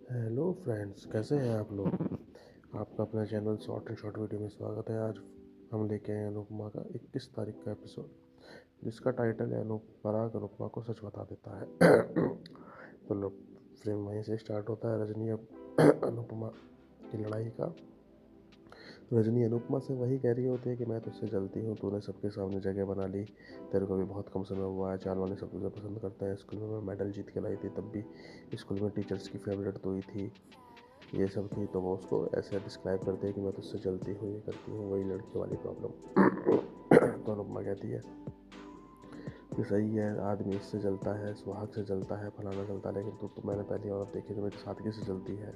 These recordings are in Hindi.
हेलो फ्रेंड्स, कैसे हैं आप लोग। आपका अपना channel short and short video में स्वागत है। आज हम लेके आए हैं अनुपमा का 21 तारीख का एपिसोड, जिसका टाइटल है पराग अनुपमा को सच बता देता है। तो लोग फिल्म वहीं से स्टार्ट होता है, रजनी अब अनुपमा की लड़ाई का। रजनी अनुपमा से वही कह रही होती है कि मैं तुझसे जलती हूँ, तूने सबके सामने जगह बना ली, तेरे को भी बहुत कम समय हुआ है, चाल वाले सब तुझे पसंद करते हैं, स्कूल में मैं मेडल जीत के लाई थी, तब भी स्कूल में टीचर्स की फेवरेट तू ही थी, ये सब थी। तो वो उसको ऐसे डिस्क्राइब करते हैं कि मैं तुझसे जलती हूँ, ये करती हूँ, वही लड़की वाली प्रॉब्लम। तो अनुपमा कहती है कि सही है, आदमी इससे जलता है, सुहाग से जलता है, फलाना जलता है, लेकिन तो मैंने पहली औरत देखी जो मेरी सादगी से जलती है।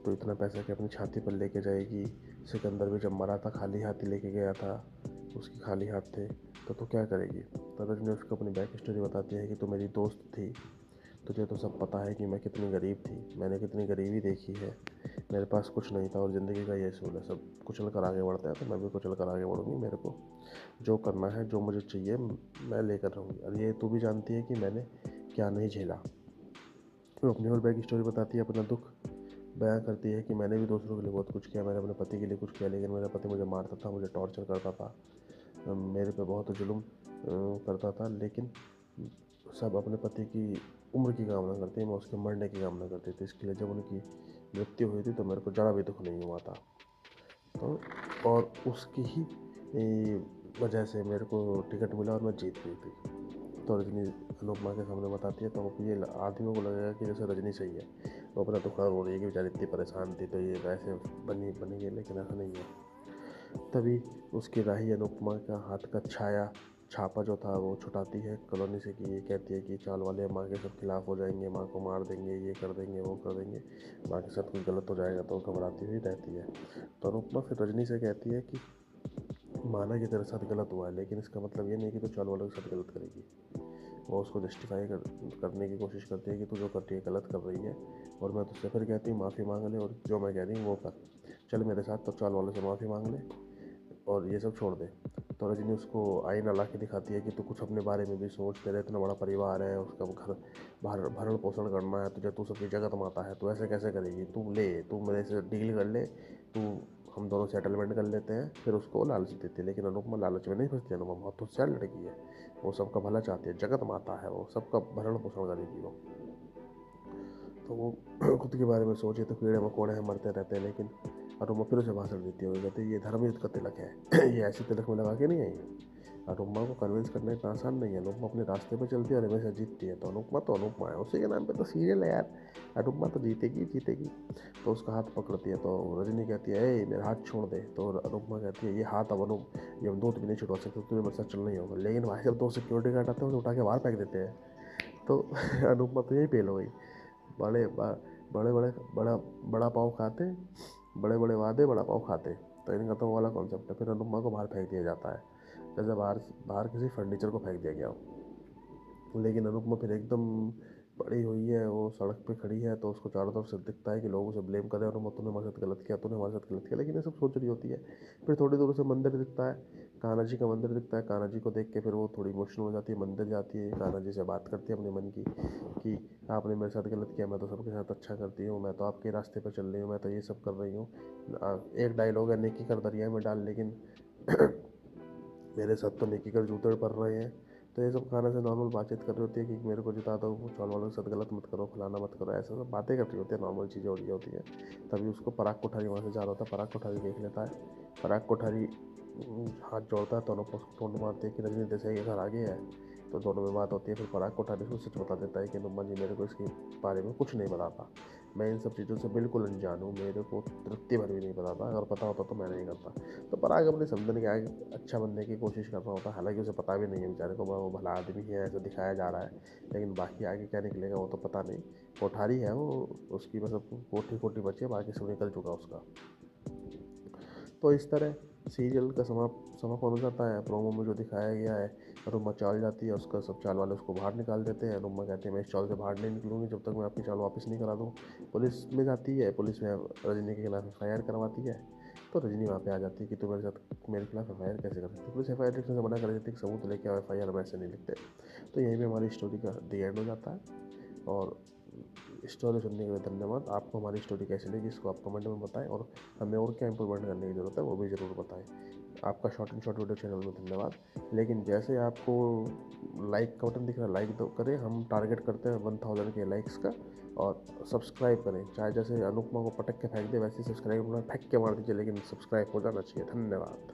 तो इतना पैसा कि अपनी छाती पर लेके जाएगी। सिकंदर भी जब मरा था खाली हाथ ही लेके गया था, उसकी खाली हाथ थे, तो तू क्या करेगी। तो रजनी उसको अपनी बैक स्टोरी बताती है कि तू मेरी दोस्त थी, तुझे तो सब पता है कि मैं कितनी गरीब थी, मैंने कितनी गरीबी देखी है, मेरे पास कुछ नहीं था और ज़िंदगी का ये असूल है, सब कुचल कर आगे बढ़ता है, तो मैं भी कुचल कर आगे बढ़ूँगी। मेरे को जो करना है, जो मुझे चाहिए, मैं लेकर रहूँगी। और ये तू भी जानती है कि मैंने क्या नहीं झेला। वो अपनी और बैक स्टोरी बताती है, अपना दुख बयां करती है कि मैंने भी दूसरों के लिए बहुत कुछ किया, मैंने अपने पति के लिए कुछ किया, लेकिन मेरा पति मुझे मारता था, मुझे टॉर्चर करता था, मेरे पे बहुत जुल्म करता था, लेकिन सब अपने पति की उम्र की कामना करते हैं, मैं उसके मरने की कामना करती थी। इसके लिए जब उनकी मृत्यु हुई थी तो मेरे को ज़रा भी दुख नहीं हुआ था। तो और उसकी ही वजह से मेरे को टिकट मिला और मैं जीत गई थी। तो रजनी अनुपमा के सामने बताती है, तो ये आदमियों को लगेगा कि जैसे रजनी सही है, वो अपना दुख रो रही है कि बेचारी इतनी परेशान थी तो ये वैसे बनी गई, लेकिन ऐसा नहीं है। तभी उसकी राही अनुपमा का हाथ का छापा जो था वो छुटाती है कॉलोनी से, कि ये कहती है कि चाल वाले माँ के सब खिलाफ हो जाएंगे, माँ को मार देंगे, ये कर देंगे, वो कर देंगे, माँ के साथ कुछ गलत हो जाएगा, तो घबराती हुई रहती है। तो अनुपमा फिर रजनी से कहती है कि माना कि तेरे साथ गलत हुआ है, लेकिन इसका मतलब ये नहीं कि तो चाल वालों के साथ गलत करेगी। वो उसको जस्टिफाई करने की कोशिश करती है कि तू जो करती है गलत कर रही है, और मैं तुझसे फिर कहती हूँ माफ़ी मांग ले, और जो मैं कह रही हूँ वो कर, चल मेरे साथ, तो चाल वालों से माफ़ी मांग ले और ये सब छोड़ दे। तो रजनी उसको आईना ला के दिखाती है कि तू कुछ अपने बारे में भी सोच, तेरा इतना बड़ा परिवार है, उसका घर भरण पोषण करना है तुझे, तू सबकी जगत माता है, तू ऐसे कैसे करेगी, तू मेरे से डील कर ले, तू हम दोनों सेटलमेंट कर लेते हैं। फिर उसको लालच देती है, लेकिन अनुपमा लालच में नहीं फंसती। अनुपमा बहुत होशियार लड़की है, वो सबका भला चाहती है, जगत माता है, वो सबका भरण पोषण करेगी वो। तो वो खुद के बारे में सोचे तो कीड़े मकोड़े हैं, मरते रहते हैं, लेकिन अनुपमा फिर उसे भाषण देती है, कहती है ये धर्मयुद्ध का तिलक है। ये ऐसे तिलक में लगा के नहीं आई। अनुपमा को कन्विंस करना इतना आसान नहीं है, अनुपमा अपने रास्ते पर चलती है और हमेशा जीतती है। तो अनुपमा है, उसी के नाम पे तो सीरियल है यार, अनुपमा तो जीतेगी जीतेगी। तो उसका हाथ पकड़ती है, तो रजनी कहती है ए मेरा हाथ छोड़ दे, तो अनुपमा कहती है ये हाथ अब ये हम दो भी नहीं छुड़वा सकते, तुझे मेरे साथ चलना ही होगा। लेकिन भाई जब दो सिक्योरिटी गार्ड आते हैं उन्हें उठा के बाहर फेंक देते हैं। तो अनुपमा तो यही फेल हो गई। बड़े बड़े बड़े बड़ा बड़ा पाव खाते, बड़े बड़े वादे बड़ा पाव खाते, तो इनका तो वाला कॉन्सेप्ट है। फिर अनुपमा को बाहर फेंक दिया जाता है, जैसे बाहर बाहर किसी फर्नीचर को फेंक दिया गया हो। लेकिन अनुपमा फिर एकदम बड़ी हुई है, वो सड़क पे खड़ी है, तो उसको चारों तरफ से दिखता है कि लोग उसे ब्लेम कर रहे हैं, अनुपमा तूने हमारे साथ गलत किया, तूने हमारे साथ गलत किया, लेकिन ये सब सोच रही होती है। फिर थोड़ी दूर से मंदिर दिखता है, कान्हा जी का मंदिर दिखता है, कान्हा जी को देख के फिर वो थोड़ी इमोशनल हो जाती है, मंदिर जाती है, कान्हा जी से बात करती है अपने मन की कि आपने मेरे साथ गलत किया, मैं तो सबके साथ अच्छा करती हूँ, मैं तो आपके रास्ते पर चल रही हूँ, मैं तो ये सब कर रही हूँ। एक डायलॉग है नेकी कर दरिया में डाल, लेकिन मेरे साथ तो नेकी कर जूते पड़ रहे हैं। तो ये सब खाने से नॉर्मल बातचीत कर रही होती है कि मेरे को जिता दो, चौल वालों के साथ गलत मत करो, फलाना मत करो, ऐसा सब बातें कर रही होती है, नॉर्मल चीज़ें हो रही होती है। तभी उसको पराग कोठारी वहाँ से जा रहा होता है, पराग कोठारी देख लेता है। पराग कोठारी हाथ जोड़ता है, दोनों को टोंट मारते हैं कि रजनी देसाई के घर आ गया है। तो दोनों में बात होती है, फिर पराग कोठारी को सच बता देता है कि अनुपमा जी मेरे को इसके बारे में कुछ नहीं बताता, मैं इन सब चीज़ों से बिल्कुल अनजान हूँ, मेरे को तृप्ति भर भी नहीं पता था, अगर पता होता तो मैं नहीं करता। तो पराग अपने समझने के आगे अच्छा बनने की कोशिश कर रहा होता है, हालांकि उसे पता भी नहीं है बेचारे को, वो भला आदमी है ऐसा दिखाया जा रहा है, लेकिन बाकी आगे क्या निकलेगा वो तो पता नहीं। कोठारी है वो, उसकी मतलब कोठी कोठी बची है, बाकी सब निकल चुका उसका। तो इस तरह सीरियल का समापन हो जाता है। प्रोमो में जो दिखाया गया है, अनुपमा चाल जाती है, उसका सब चाल वाले उसको बाहर निकाल देते हैं। अनुपमा कहती है मैं इस चाल से बाहर नहीं निकलूंगी जब तक मैं आपकी चाल वापस नहीं करा दूँ। पुलिस में जाती है, पुलिस में रजनी के खिलाफ FIR करवाती है। तो रजनी वहाँ पे आ जाती है कि तू मेरे खिलाफ FIR कैसे कर सकती है। पुलिस FIR लिखने से मना कर देती है कि सबूत लेके आओ, FIR हम ऐसे नहीं लिखते। तो यहीं पर हमारी स्टोरी का दी एंड हो जाता है। और स्टोरी सुनने के लिए धन्यवाद। आपको हमारी स्टोरी कैसी लगी इसको आप कमेंट में बताएं, और हमें और क्या इंप्रूवमेंट करने की ज़रूरत है वो भी ज़रूर बताएं। आपका short and short video channel में धन्यवाद। लेकिन जैसे आपको लाइक का बटन दिख रहा है, लाइक दो करें, हम टारगेट करते हैं 1000 के लाइक्स का। और सब्सक्राइब करें, चाहे जैसे अनुपमा को पटक के फेंक दे वैसे सब्सक्राइब फेंक के मार दीजिए, लेकिन सब्सक्राइब हो जाना चाहिए। धन्यवाद।